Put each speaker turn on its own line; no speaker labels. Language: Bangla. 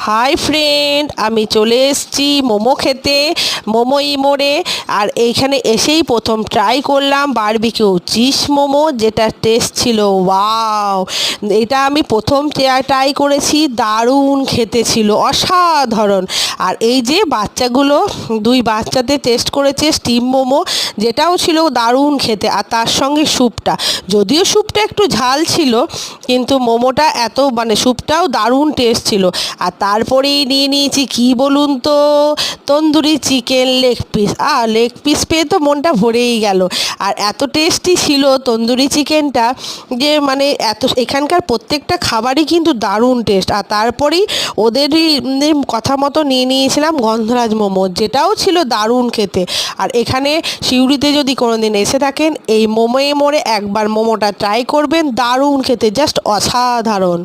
হাই ফ্রেন্ড, আমি চলে এসেছি মোমো খেতে, মোমো ইমোরে। আর এইখানে এসেই প্রথম ট্রাই করলাম বারবিকিউ চিজ মোমো, যেটা টেস্ট ছিল ওয়াও। এটা আমি প্রথম ট্রাই করেছি, দারুণ খেতে ছিল, অসাধারণ। আর এই যে বাচ্চাগুলো, দুই বাচ্চাতে টেস্ট করেছে স্টিম মোমো, যেটাও ছিল দারুণ খেতে। আর তার সঙ্গে স্যুপটা, যদিও স্যুপটা একটু ঝাল ছিল, কিন্তু মোমোটা এত স্যুপটাও দারুণ টেস্ট ছিল। আর তারপরেই নিয়ে নিয়েছি কি বলুন তো, tandoori chicken leg piece. Leg piece পেয়ে তো মনটা ভরেই গেল। আর এত টেস্টি ছিল তন্দুরি চিকেনটা যে এখানকার প্রত্যেকটা খাবারই কিন্তু দারুণ টেস্ট। আর তারপরেই ওদেরই কথা মতো নিয়ে নিয়েছিলাম গন্ধরাজ মোমো, যেটাও ছিল দারুণ খেতে। আর এখানে সিউড়িতে যদি কোনো দিন এসে থাকেন, এই মোমো মোড়ে একবার মোমোটা ট্রাই করবেন, দারুণ খেতে, জাস্ট অসাধারণ।